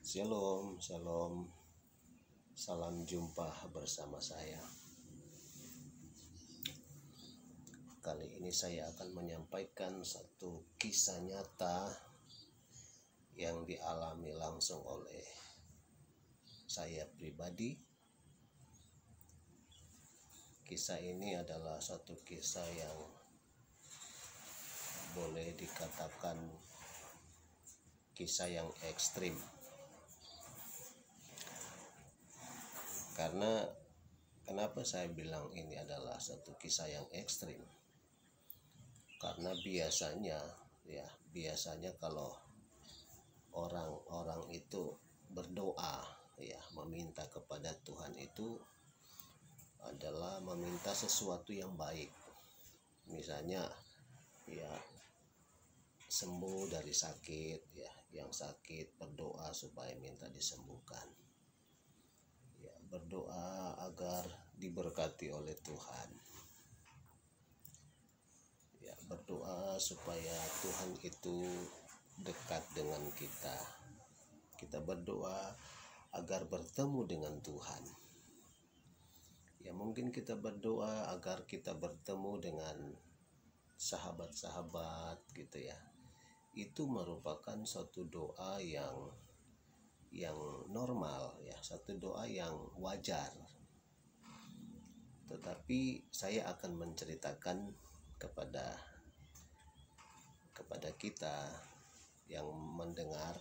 Shalom, shalom, salam jumpa bersama saya. Kali ini saya akan menyampaikan satu kisah nyata yang dialami langsung oleh saya pribadi. Kisah ini adalah satu kisah yang boleh dikatakan kisah yang ekstrim. Karena kenapa saya bilang ini adalah satu kisah yang ekstrim? Karena biasanya kalau orang-orang itu berdoa, meminta kepada Tuhan itu adalah meminta sesuatu yang baik. Misalnya sembuh dari sakit, yang sakit berdoa supaya minta disembuhkan. Berdoa agar diberkati oleh Tuhan. Berdoa supaya Tuhan itu dekat dengan kita. Kita berdoa agar bertemu dengan Tuhan. Mungkin kita berdoa agar kita bertemu dengan sahabat-sahabat gitu ya. Itu merupakan suatu doa yang normal, satu doa yang wajar. Tetapi saya akan menceritakan kepada kita yang mendengar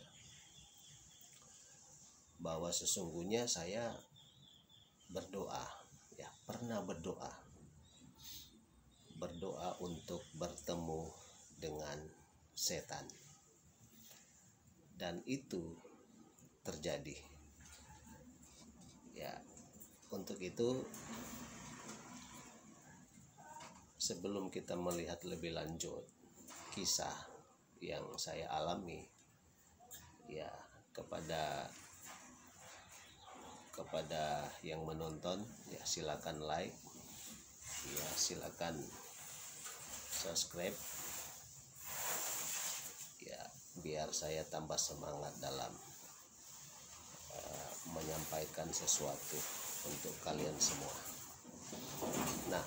bahwa sesungguhnya saya berdoa, pernah berdoa untuk bertemu dengan setan, dan itu terjadi. Untuk itu, sebelum kita melihat lebih lanjut kisah yang saya alami, kepada yang menonton, silakan like, silakan subscribe, biar saya tambah semangat dalam menyampaikan sesuatu untuk kalian semua. Nah,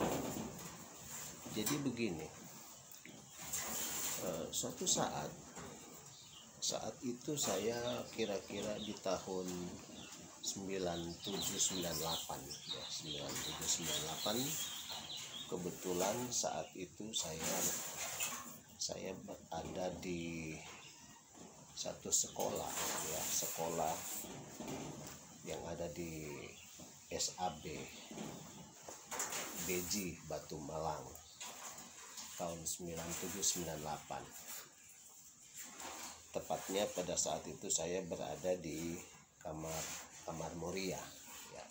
jadi begini, suatu saat itu saya kira-kira di tahun 9798, kebetulan saat itu saya berada di satu sekolah yang ada di SAB Beji Batu Malang tahun 9798. Tepatnya pada saat itu saya berada di kamar Moria,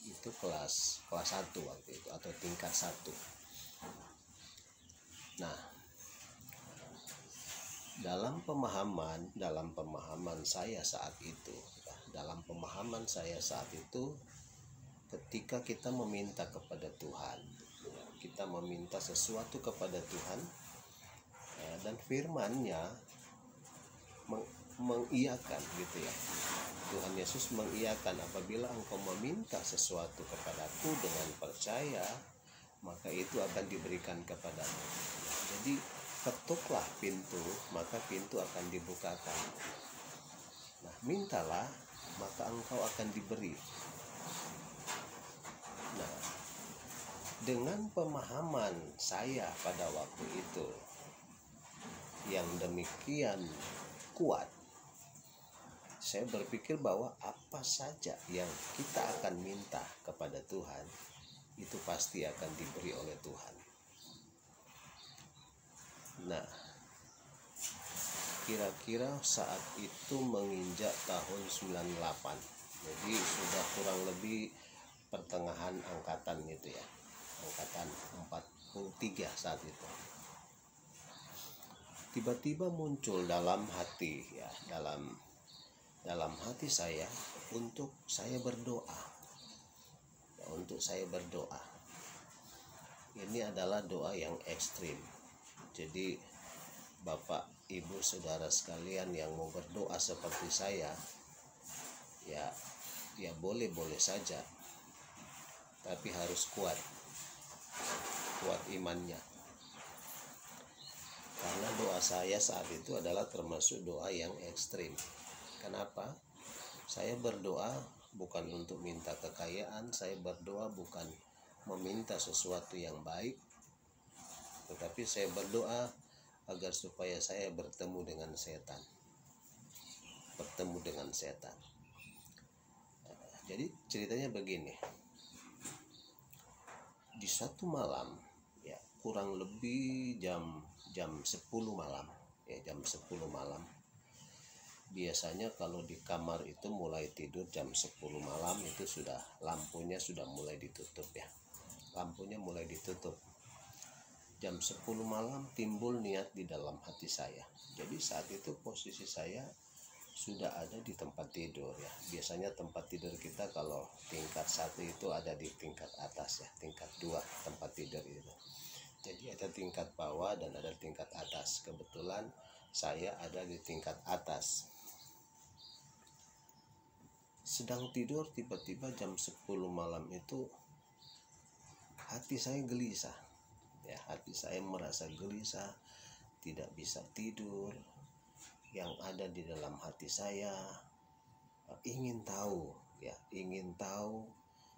itu kelas 1 waktu itu, atau tingkat 1. Nah, dalam pemahaman saya saat itu, ketika kita meminta kepada Tuhan, kita meminta sesuatu kepada Tuhan, dan firman-Nya mengiyakan gitu ya. Tuhan Yesus mengiyakan, apabila engkau meminta sesuatu kepadaku dengan percaya, maka itu akan diberikan kepadamu. Jadi ketuklah pintu, maka pintu akan dibukakan. Nah, mintalah, maka engkau akan diberi. Nah, dengan pemahaman saya pada waktu itu yang demikian kuat, saya berpikir bahwa apa saja yang kita akan minta kepada Tuhan, itu pasti akan diberi oleh Tuhan. Nah, kira-kira saat itu menginjak tahun 98, jadi sudah kurang lebih pertengahan angkatan gitu ya, angkatan 43 saat itu. Tiba-tiba muncul dalam hati saya untuk saya berdoa. Ini adalah doa yang ekstrim. Jadi Bapak, Ibu, Saudara sekalian yang mau berdoa seperti saya, ya ya boleh-boleh saja, tapi harus kuat imannya. Karena doa saya saat itu adalah termasuk doa yang ekstrim. Kenapa? Saya berdoa bukan untuk minta kekayaan, saya berdoa bukan meminta sesuatu yang baik, tetapi saya berdoa agar supaya saya bertemu dengan setan. Jadi ceritanya begini. Di satu malam, ya kurang lebih jam 10 malam, jam 10 malam. Biasanya kalau di kamar itu mulai tidur jam 10 malam itu sudah lampunya sudah mulai ditutup ya. Lampunya mulai ditutup. Jam 10 malam timbul niat di dalam hati saya. Jadi saat itu posisi saya sudah ada di tempat tidur ya. Biasanya tempat tidur kita kalau tingkat 1 itu ada di tingkat atas ya, tingkat 2 tempat tidur itu. Jadi ada tingkat bawah dan ada tingkat atas. Kebetulan saya ada di tingkat atas. Sedang tidur, tiba-tiba jam 10 malam itu hati saya gelisah. Ya, hati saya merasa gelisah, tidak bisa tidur. Yang ada di dalam hati saya ingin tahu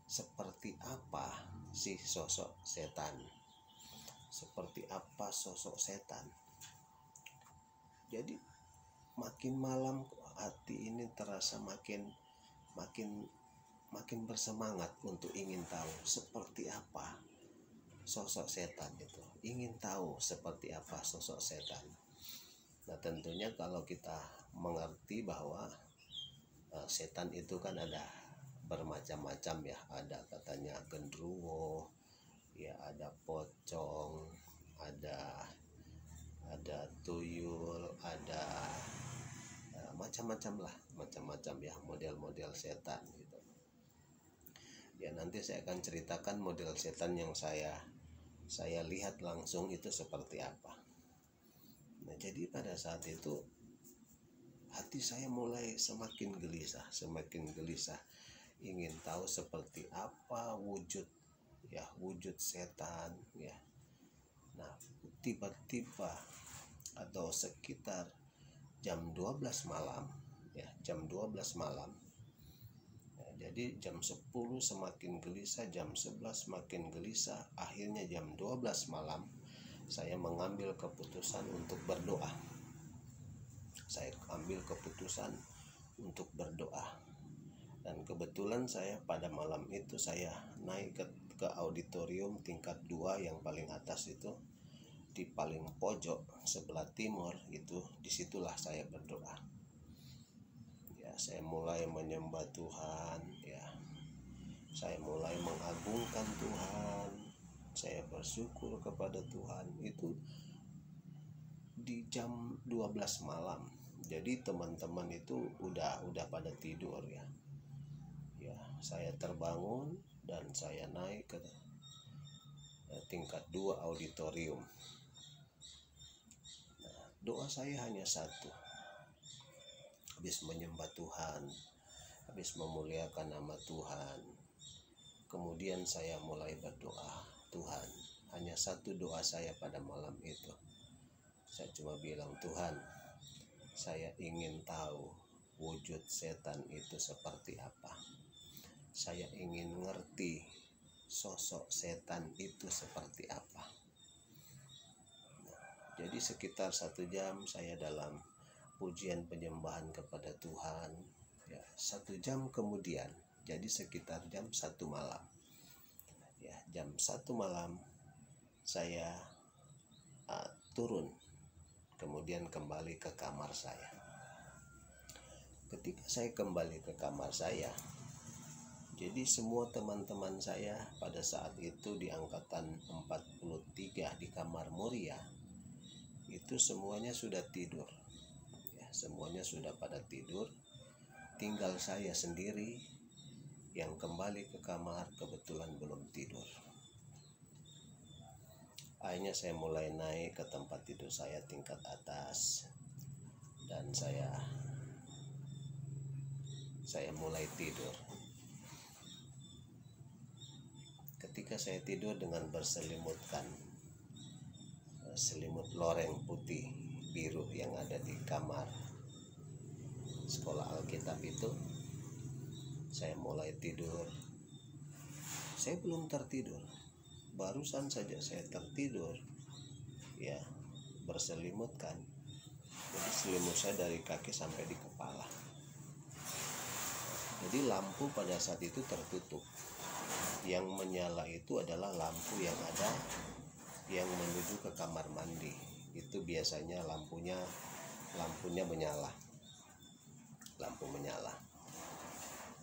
seperti apa sih sosok setan. Seperti apa sosok setan. Jadi makin malam hati ini terasa makin bersemangat untuk ingin tahu seperti apa sosok setan itu. Ingin tahu seperti apa sosok setan. Nah, tentunya kalau kita mengerti bahwa setan itu kan ada bermacam-macam ya. Ada katanya genderuwo, ya ada pocong, ada tuyul, ada macam-macam ya model-model setan gitu. Ya nanti saya akan ceritakan model setan yang saya lihat langsung itu seperti apa. Nah, jadi pada saat itu hati saya mulai semakin gelisah, ingin tahu seperti apa wujud setan ya. Nah, tiba-tiba atau sekitar jam 12 malam ya, jam 12 malam. Jadi jam 10 semakin gelisah, jam 11 semakin gelisah, akhirnya jam 12 malam saya mengambil keputusan untuk berdoa. Dan kebetulan saya pada malam itu saya naik ke auditorium tingkat 2 yang paling atas itu, di paling pojok sebelah timur itu, disitulah saya berdoa. Ya, saya mulai menyembah Tuhan ya. Saya mulai mengagungkan Tuhan. Saya bersyukur kepada Tuhan itu di jam 12 malam. Jadi teman-teman itu udah pada tidur ya. Ya, saya terbangun dan saya naik ke tingkat 2 auditorium. Nah, doa saya hanya satu. Habis menyembah Tuhan, habis memuliakan nama Tuhan, kemudian saya mulai berdoa. Tuhan, hanya satu doa saya pada malam itu. Saya cuma bilang, Tuhan, saya ingin tahu wujud setan itu seperti apa. Saya ingin ngerti sosok setan itu seperti apa. Nah, jadi sekitar 1 jam saya dalam pujian penyembahan kepada Tuhan. Ya, 1 jam kemudian, jadi sekitar jam 1 malam. Ya, jam 1 malam saya turun, kemudian kembali ke kamar saya. Ketika saya kembali ke kamar saya, jadi semua teman-teman saya pada saat itu di angkatan 43 di kamar Muria itu semuanya sudah tidur. Ya, semuanya sudah pada tidur. Tinggal saya sendiri yang kembali ke kamar, kebetulan belum tidur. Akhirnya saya mulai naik ke tempat tidur saya tingkat atas, dan saya saya mulai tidur. Ketika saya tidur dengan berselimutkan selimut loreng putih biru yang ada di kamar sekolah Alkitab itu, saya mulai tidur. Saya belum tertidur, barusan saja saya tertidur, ya, berselimutkan. Jadi selimut saya dari kaki sampai di kepala. Jadi lampu pada saat itu tertutup. Yang menyala itu adalah lampu yang ada yang menuju ke kamar mandi. Itu biasanya lampunya menyala. Lampu menyala.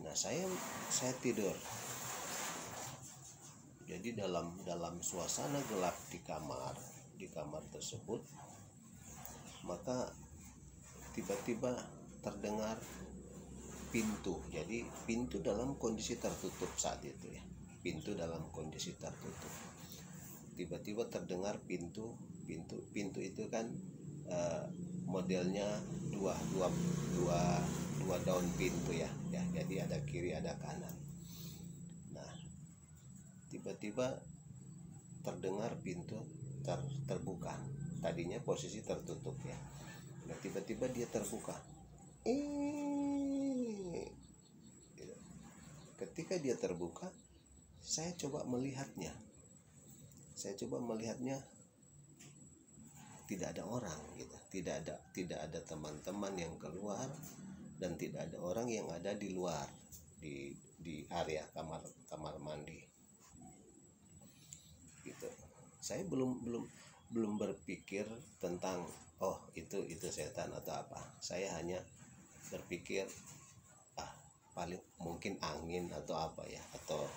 Nah, saya tidur. Jadi dalam suasana gelap di kamar tersebut, maka tiba-tiba terdengar pintu. Jadi pintu dalam kondisi tertutup saat itu, ya. Pintu dalam kondisi tertutup. Tiba-tiba terdengar pintu itu kan modelnya dua daun pintu, ya. Jadi ada kiri ada kanan. Nah, tiba-tiba terdengar pintu terbuka. Tadinya posisi tertutup, ya. Nah, tiba-tiba dia terbuka. Ketika dia terbuka, saya coba melihatnya. Tidak ada orang, gitu. Tidak ada teman-teman yang keluar, dan tidak ada orang yang ada di luar di area kamar mandi. Gitu. Saya belum berpikir tentang itu setan atau apa. Saya hanya berpikir paling mungkin angin atau apa, ya, atau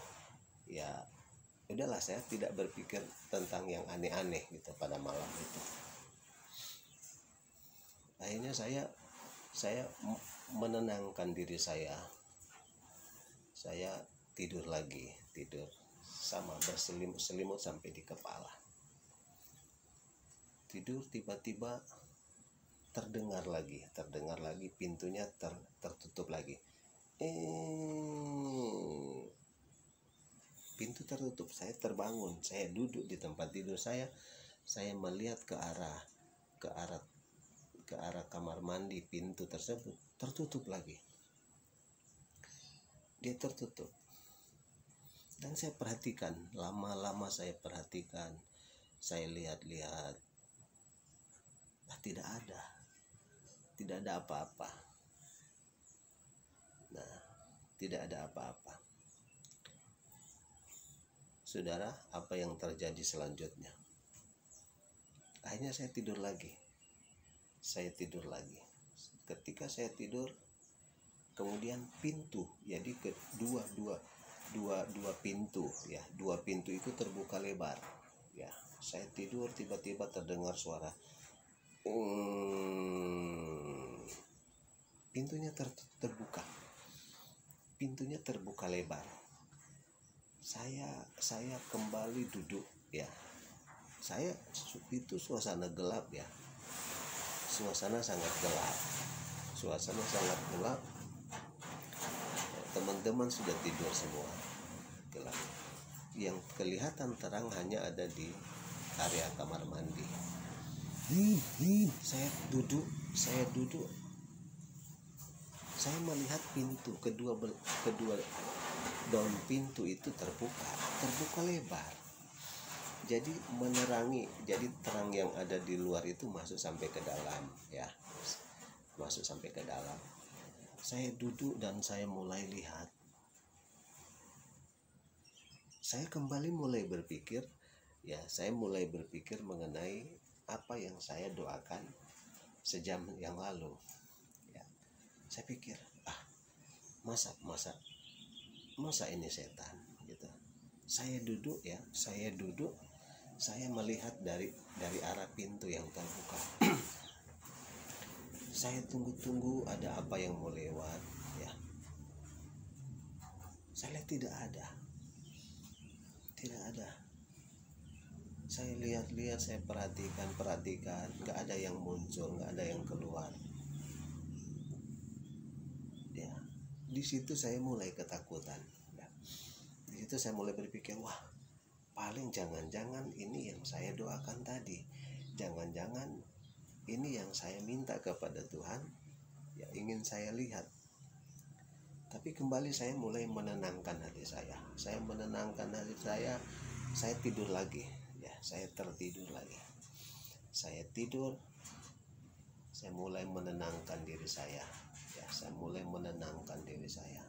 ya udahlah, saya tidak berpikir tentang yang aneh-aneh gitu pada malam itu. Akhirnya saya menenangkan diri saya tidur sama berselimut sampai di kepala. Tidur, tiba-tiba terdengar lagi pintunya tertutup lagi. Pintu tertutup. Saya terbangun, saya duduk di tempat tidur saya melihat ke arah kamar mandi. Pintu tersebut tertutup lagi. Dia tertutup. Dan saya perhatikan, lama-lama saya perhatikan, saya lihat-lihat, tidak ada apa-apa. Nah, tidak ada apa-apa. Saudara, apa yang terjadi selanjutnya? Akhirnya saya tidur lagi. Ketika saya tidur, kemudian pintu, jadi dua pintu, ya, dua pintu itu terbuka lebar, ya. Saya tidur, tiba-tiba terdengar suara pintunya terbuka lebar. Saya kembali duduk, ya. Itu suasana gelap, ya. Suasana sangat gelap. Teman-teman sudah tidur semua. Gelap. Yang kelihatan terang hanya ada di area kamar mandi. Saya duduk. Saya melihat pintu kedua daun pintu itu terbuka lebar. Jadi menerangi, jadi terang yang ada di luar itu masuk sampai ke dalam, ya. Saya duduk dan saya mulai lihat. Saya kembali mulai berpikir, ya, mengenai apa yang saya doakan sejam yang lalu, ya. Saya pikir, masa ini setan, gitu. Saya duduk, saya melihat dari arah pintu yang terbuka. Saya tunggu ada apa yang mau lewat, ya. Saya lihat tidak ada. Saya lihat, saya perhatikan, nggak ada yang muncul, nggak ada yang keluar, ya. Di situ saya mulai ketakutan. Ya. Di situ saya mulai berpikir, wah, paling jangan-jangan ini yang saya doakan tadi, jangan-jangan ini yang saya minta kepada Tuhan, ya ingin saya lihat. Tapi kembali saya mulai menenangkan hati saya. Saya menenangkan hati saya tidur lagi. Ya, saya tertidur lagi. Saya tidur, saya mulai menenangkan diri saya. Ya, saya mulai menenangkan diri saya.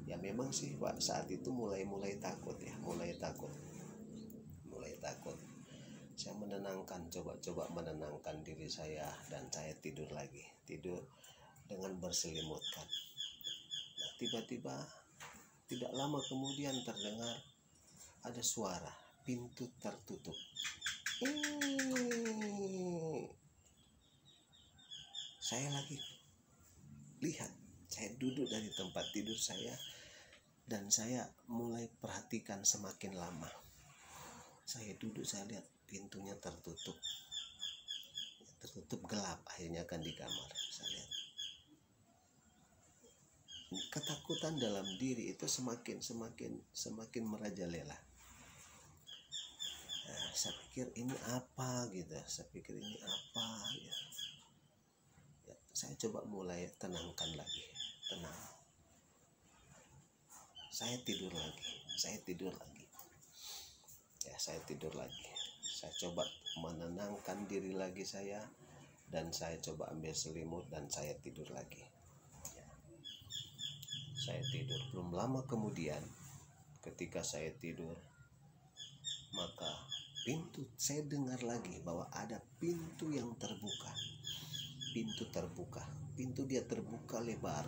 Ya memang sih Pak, saat itu mulai takut ya, mulai takut. Saya menenangkan, coba menenangkan diri saya, dan saya tidur lagi, tidur dengan berselimutkan. Nah, tiba-tiba tidak lama kemudian terdengar ada suara pintu tertutup. Saya lagi lihat, saya duduk dari tempat tidur saya dan saya mulai perhatikan semakin lama. Saya duduk, saya lihat pintunya tertutup gelap, akhirnya kan di kamar. Saya lihat ketakutan dalam diri itu semakin merajalela. Nah, saya pikir ini apa gitu, ya. Ya, saya coba mulai tenangkan lagi, tenang. Saya tidur lagi. Ya, saya tidur lagi. Saya coba menenangkan diri lagi saya, dan saya coba ambil selimut dan saya tidur lagi. Ya. Saya tidur. Belum lama kemudian, ketika saya tidur, maka saya dengar lagi bahwa ada pintu yang terbuka. Pintu dia terbuka lebar.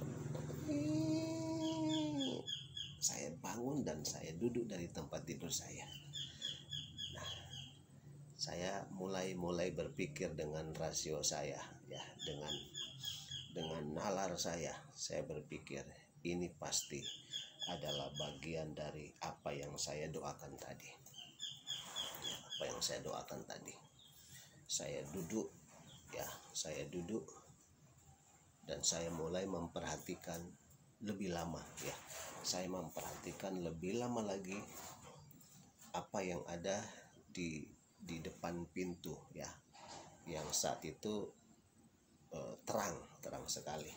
Saya bangun dan saya duduk dari tempat tidur saya. Nah, saya mulai berpikir dengan rasio saya, ya, dengan nalar saya berpikir ini pasti adalah bagian dari apa yang saya doakan tadi. Saya duduk dan saya mulai memperhatikan lebih lama, ya. Saya memperhatikan lebih lama lagi apa yang ada di depan pintu, ya, yang saat itu terang sekali.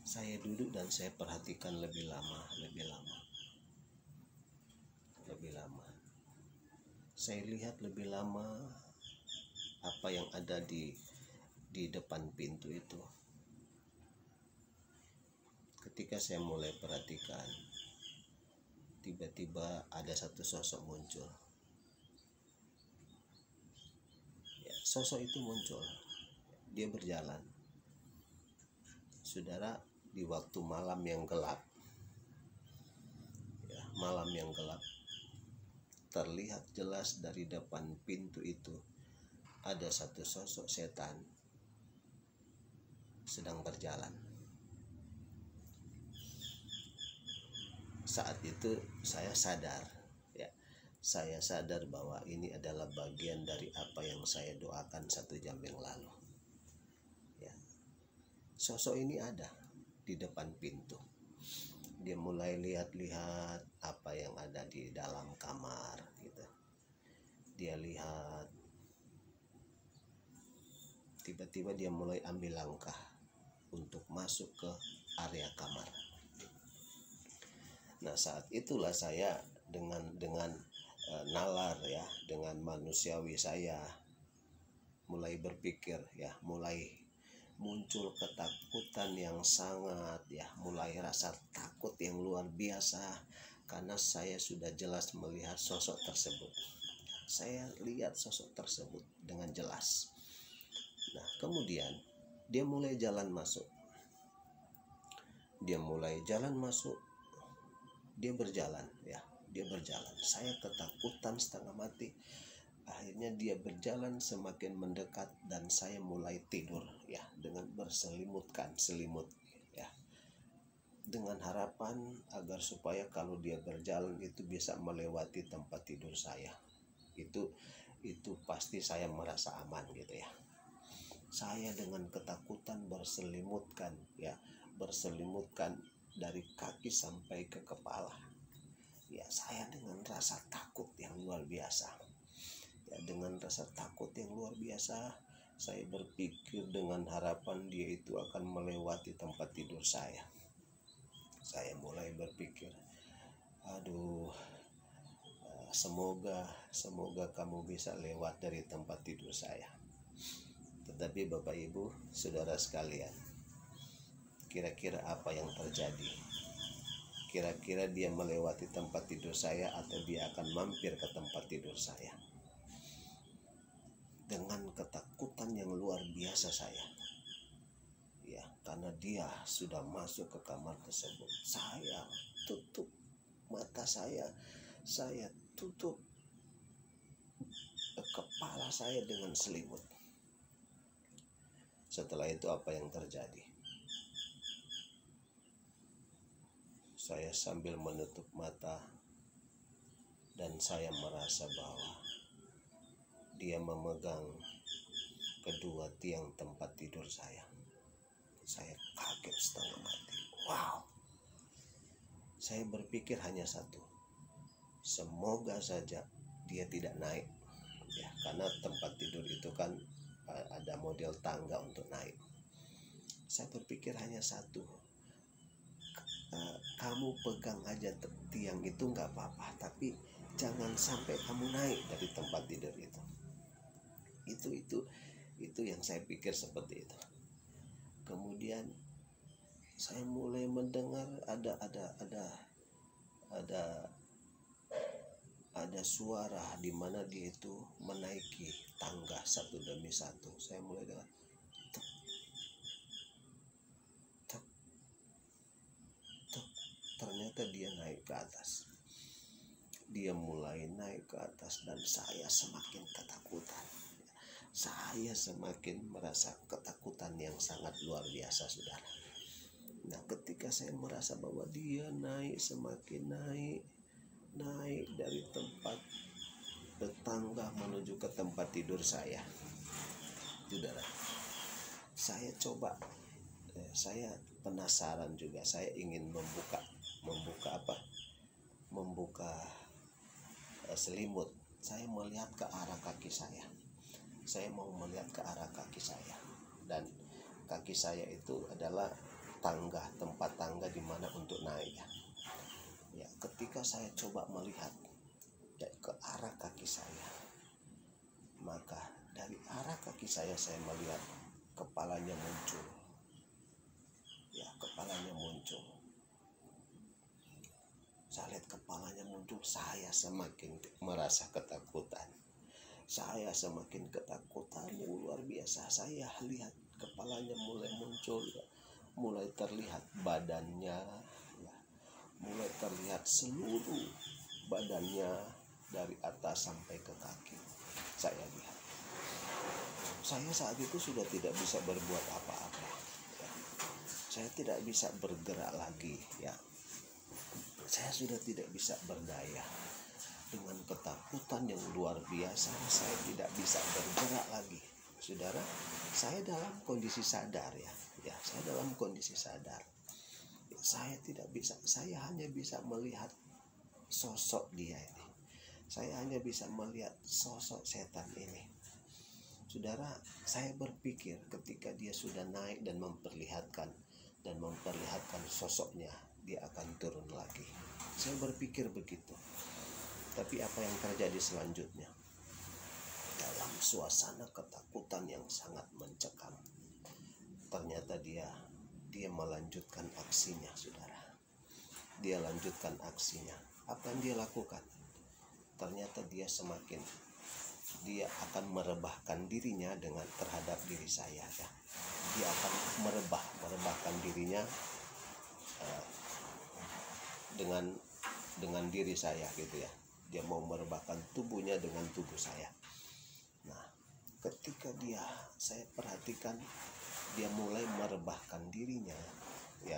Saya duduk dan saya perhatikan lebih lama. Saya lihat lebih lama apa yang ada di depan pintu itu. Ketika saya mulai perhatikan, tiba-tiba ada satu sosok muncul. Ya, sosok itu muncul. Dia berjalan. Saudara, di waktu malam yang gelap, ya, terlihat jelas dari depan pintu itu ada satu sosok setan sedang berjalan. Saat itu saya sadar, ya, bahwa ini adalah bagian dari apa yang saya doakan 1 jam yang lalu. Ya. Sosok ini ada di depan pintu. Dia mulai lihat-lihat apa yang ada di dalam kamar, gitu. Dia lihat. Tiba-tiba dia mulai ambil langkah untuk masuk ke area kamar. Nah, saat itulah saya dengan nalar, ya, dengan manusiawi saya mulai berpikir, ya, mulai muncul ketakutan yang sangat, ya, mulai rasa takut yang luar biasa karena saya sudah jelas melihat sosok tersebut. Saya lihat sosok tersebut dengan jelas. Nah, kemudian dia mulai jalan masuk. Dia berjalan. Saya ketakutan setengah mati. Akhirnya dia berjalan semakin mendekat dan saya mulai tidur, ya, dengan berselimutkan selimut, ya, dengan harapan agar supaya kalau dia berjalan itu bisa melewati tempat tidur saya. Itu pasti saya merasa aman, gitu ya. Saya dengan ketakutan berselimutkan dari kaki sampai ke kepala. Ya, saya dengan rasa takut yang luar biasa. Ya, dengan rasa takut yang luar biasa, saya berpikir dengan harapan dia itu akan melewati tempat tidur saya. Saya mulai berpikir, aduh, semoga kamu bisa lewat dari tempat tidur saya. Tetapi Bapak Ibu, saudara sekalian, kira-kira apa yang terjadi? Kira-kira dia melewati tempat tidur saya atau dia akan mampir ke tempat tidur saya? Dengan ketakutan yang luar biasa saya, ya, karena dia sudah masuk ke kamar tersebut. Saya tutup mata saya tutup kepala saya dengan selimut. Setelah itu apa yang terjadi? Saya sambil menutup mata dan saya merasa bahwa dia memegang kedua tiang tempat tidur saya. Saya kaget setengah mati. Wow. Saya berpikir hanya satu. Semoga saja dia tidak naik. Ya, karena tempat tidur itu kan ada model tangga untuk naik. Saya berpikir hanya satu. Kamu pegang aja tiang itu nggak apa-apa, tapi jangan sampai kamu naik dari tempat tidur itu. Itu yang saya pikir seperti itu. Kemudian saya mulai mendengar ada suara di mana dia itu menaiki tangga satu demi satu. Saya mulai dengar tuk, tuk, tuk. Ternyata dia naik ke atas. Dia mulai naik ke atas dan saya semakin ketakutan. Saya semakin merasa ketakutan yang sangat luar biasa, saudara. Nah, ketika saya merasa bahwa dia semakin naik dari tempat tetangga menuju ke tempat tidur saya, saudara, saya penasaran juga. Saya ingin membuka selimut. Saya melihat ke arah kaki saya. Saya mau melihat ke arah kaki saya, dan kaki saya itu adalah tempat tangga di mana untuk naik. Ya, ketika saya coba melihat ke arah kaki saya, maka dari arah kaki saya melihat kepalanya muncul. Ya, kepalanya muncul. Saya lihat kepalanya muncul, saya semakin merasa ketakutan. Saya semakin ketakutan yang luar biasa. Saya lihat kepalanya mulai muncul, mulai terlihat badannya, ya, mulai terlihat seluruh badannya dari atas sampai ke kaki. Saya lihat. Saya saat itu sudah tidak bisa berbuat apa-apa. Ya. Saya tidak bisa bergerak lagi. Ya. Saya sudah tidak bisa berdaya. Dengan ketakutan yang luar biasa, saya tidak bisa bergerak lagi. Saudara, saya dalam kondisi sadar, ya. Ya, saya dalam kondisi sadar. Ya, saya hanya bisa melihat sosok dia ini. Saya hanya bisa melihat sosok setan ini. Saudara, saya berpikir ketika dia sudah naik dan memperlihatkan sosoknya, dia akan turun lagi. Saya berpikir begitu. Tapi apa yang terjadi selanjutnya? Dalam suasana ketakutan yang sangat mencekam, ternyata dia melanjutkan aksinya, saudara. Dia lanjutkan aksinya. Apa yang dia lakukan? Ternyata dia akan merebahkan dirinya terhadap diri saya. Ya. Dia akan merebahkan dirinya dengan diri saya, gitu ya. Dia mau merebahkan tubuhnya dengan tubuh saya. Nah, ketika saya perhatikan dia mulai merebahkan dirinya, ya,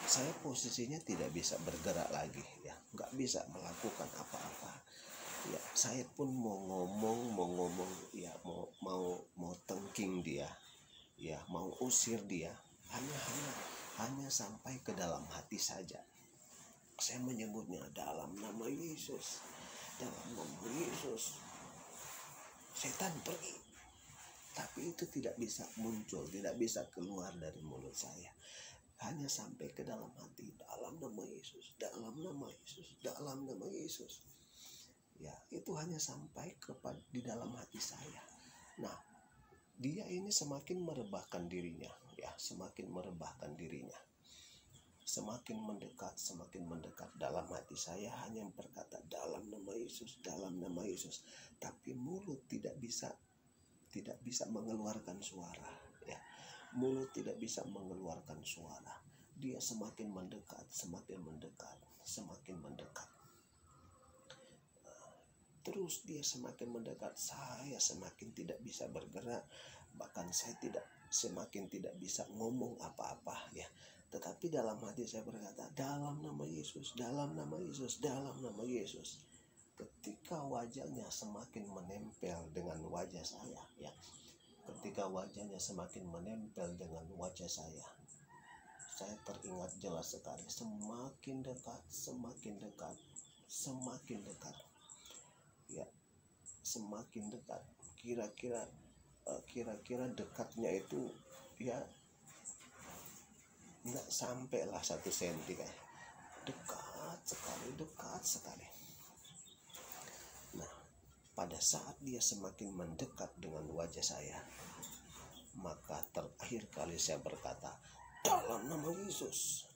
saya posisinya tidak bisa bergerak lagi, ya, nggak bisa melakukan apa-apa. Ya, saya pun mau ngomong, ya, mau tengking dia, ya, mau usir dia, hanya sampai ke dalam hati saja. Saya menyebutnya dalam nama Yesus, dalam nama Yesus. Setan pergi. Tapi itu tidak bisa muncul, tidak bisa keluar dari mulut saya. Hanya sampai ke dalam hati, dalam nama Yesus, dalam nama Yesus, dalam nama Yesus. Ya, itu hanya sampai di dalam hati saya. Nah, dia ini semakin merebahkan dirinya, ya, semakin merebahkan dirinya. Semakin mendekat dalam hati saya hanya berkata dalam nama Yesus, dalam nama Yesus. Tapi mulut tidak bisa mengeluarkan suara, ya. Mulut tidak bisa mengeluarkan suara. Dia semakin mendekat, semakin mendekat, semakin mendekat. Terus dia semakin mendekat, saya semakin tidak bisa bergerak, bahkan saya semakin tidak bisa ngomong apa-apa, ya. Tetapi dalam hati saya berkata, dalam nama Yesus, dalam nama Yesus, dalam nama Yesus. Ketika wajahnya semakin menempel dengan wajah saya, ya. Ketika wajahnya semakin menempel dengan wajah saya teringat jelas sekali, semakin dekat, semakin dekat, semakin dekat. Ya, semakin dekat. Kira-kira dekatnya itu, ya, nggak sampai lah 1 senti kayak. Dekat sekali. Nah, pada saat dia semakin mendekat dengan wajah saya, maka terakhir kali saya berkata, dalam nama Yesus,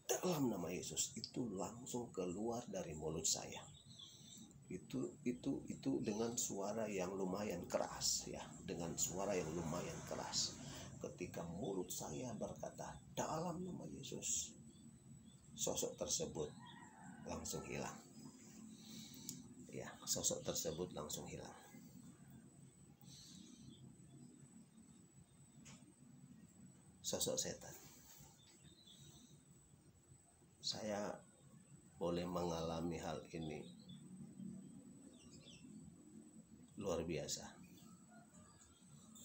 dalam nama Yesus. Itu langsung keluar dari mulut saya. Itu dengan suara yang lumayan keras, ya, dengan suara yang lumayan keras. Ketika mulut saya berkata dalam nama Yesus, sosok tersebut langsung hilang, ya, sosok tersebut langsung hilang. Sosok setan. Saya boleh mengalami hal ini luar biasa.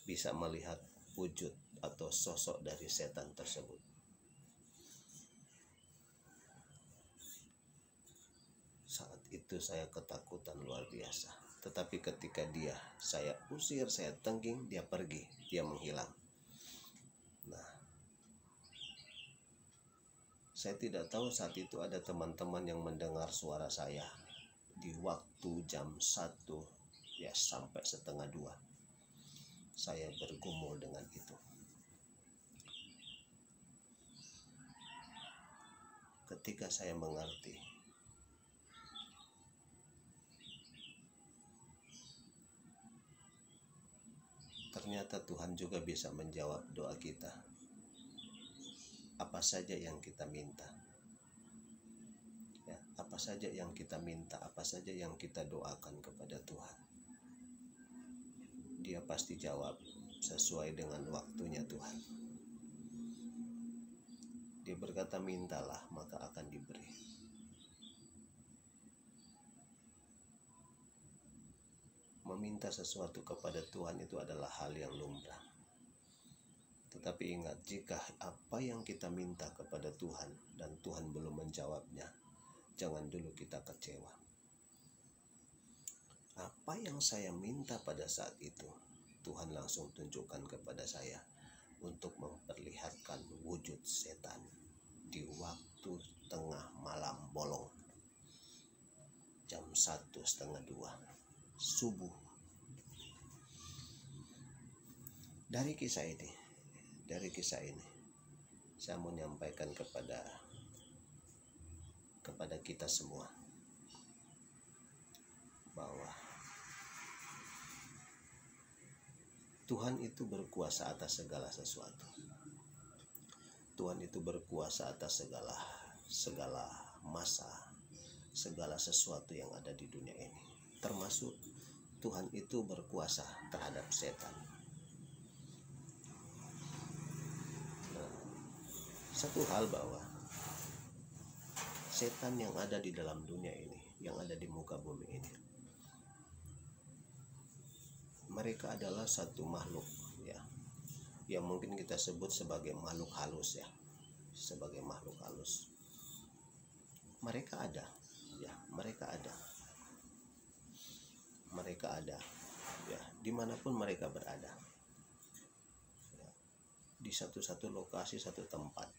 Bisa melihat wujud atau sosok dari setan tersebut. Saat itu saya ketakutan luar biasa. Tetapi ketika saya usir, saya tengking, dia pergi, dia menghilang. Nah, saya tidak tahu saat itu ada teman-teman yang mendengar suara saya di waktu jam 1, ya, sampai 1:30. Saya bergumul dengan itu. Ketika saya mengerti, ternyata Tuhan juga bisa menjawab doa kita. Apa saja yang kita minta, ya, apa saja yang kita minta, apa saja yang kita doakan kepada Tuhan, Dia pasti jawab sesuai dengan waktunya Tuhan. Dia berkata, mintalah maka akan diberi. Meminta sesuatu kepada Tuhan itu adalah hal yang lumrah. Tetapi ingat, jika apa yang kita minta kepada Tuhan dan Tuhan belum menjawabnya, jangan dulu kita kecewa. Apa yang saya minta pada saat itu, Tuhan langsung tunjukkan kepada saya untuk memperlihatkan wujud setan di waktu tengah malam bolong, jam 1:30 subuh. Dari kisah ini saya mau menyampaikan kepada kita semua bahwa Tuhan itu berkuasa atas segala sesuatu. Tuhan itu berkuasa atas segala masa, segala sesuatu yang ada di dunia ini. Termasuk Tuhan itu berkuasa terhadap setan. Nah, satu hal bahwa setan yang ada di dalam dunia ini, yang ada di muka bumi ini, mereka adalah satu makhluk, ya, yang mungkin kita sebut sebagai makhluk halus, ya. sebagai makhluk halus. Mereka ada, ya, mereka ada, ya, dimanapun mereka berada, ya, di satu lokasi, satu tempat.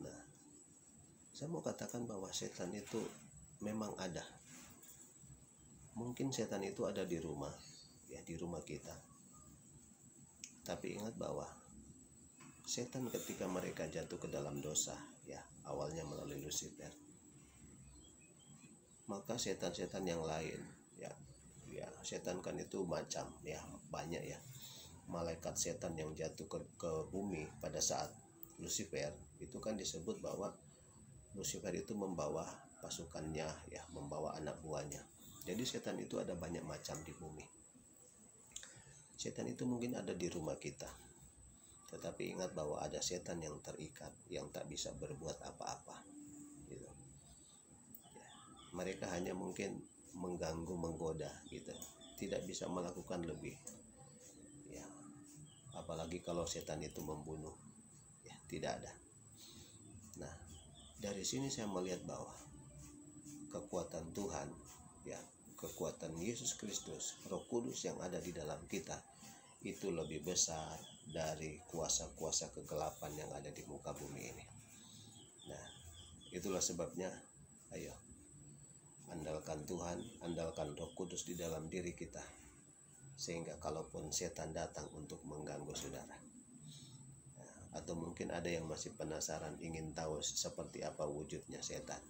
Nah, saya mau katakan bahwa setan itu memang ada. Mungkin setan itu ada di rumah, ya, di rumah kita. Tapi ingat bahwa setan ketika mereka jatuh ke dalam dosa, ya, awalnya melalui Lucifer, maka setan-setan yang lain, ya, setan kan itu macam, ya, banyak, ya. Malaikat setan yang jatuh ke bumi pada saat Lucifer itu kan disebut bahwa Lucifer itu membawa pasukannya, ya, membawa anak buahnya. Jadi setan itu ada banyak macam di bumi. Setan itu mungkin ada di rumah kita, tetapi ingat bahwa ada setan yang terikat, yang tak bisa berbuat apa-apa, gitu. Ya, mereka hanya mungkin mengganggu, menggoda, gitu, tidak bisa melakukan lebih, ya. Apalagi kalau setan itu membunuh, ya, tidak ada. Nah, dari sini saya melihat bahwa kekuatan Tuhan, ya, kekuatan Yesus Kristus, Roh Kudus yang ada di dalam kita itu lebih besar dari kuasa-kuasa kegelapan yang ada di muka bumi ini. Nah, itulah sebabnya, ayo, andalkan Tuhan, andalkan Roh Kudus di dalam diri kita, sehingga kalaupun setan datang untuk mengganggu saudara, atau mungkin ada yang masih penasaran, ingin tahu seperti apa wujudnya setan,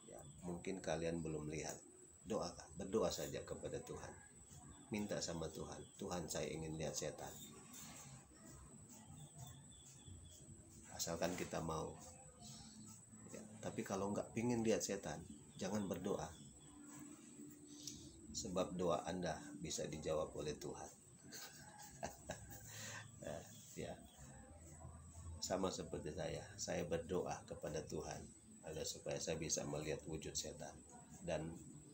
ya, mungkin kalian belum lihat, berdoa saja kepada Tuhan, minta sama Tuhan, Tuhan, saya ingin lihat setan. Asalkan kita mau, ya. Tapi kalau nggak pingin lihat setan, jangan berdoa, sebab doa Anda bisa dijawab oleh Tuhan. Ya, sama seperti saya berdoa kepada Tuhan agar supaya saya bisa melihat wujud setan, dan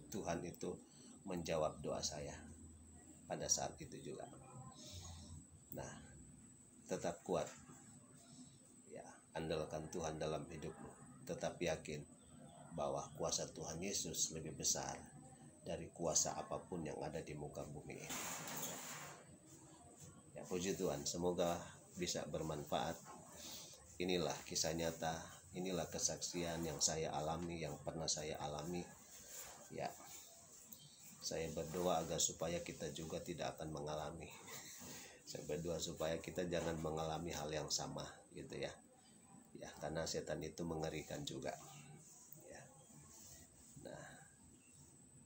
Tuhan itu menjawab doa saya pada saat itu juga. Nah, tetap kuat, ya, andalkan Tuhan dalam hidupmu, tetap yakin bahwa kuasa Tuhan Yesus lebih besar dari kuasa apapun yang ada di muka bumi ini. Ya, puji Tuhan, semoga bisa bermanfaat. Inilah kisah nyata, inilah kesaksian yang saya alami, yang pernah saya alami, ya. Saya berdoa agar supaya kita juga tidak akan mengalami. Saya berdoa supaya kita jangan mengalami hal yang sama, gitu, ya. Ya, karena setan itu mengerikan juga, ya. Nah,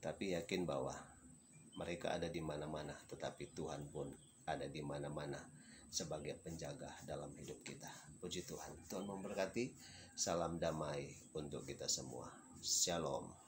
tapi yakin bahwa mereka ada di mana-mana, tetapi Tuhan pun ada di mana-mana sebagai penjaga dalam hidup kita. Puji Tuhan. Tuhan memberkati. Salam damai untuk kita semua. Shalom.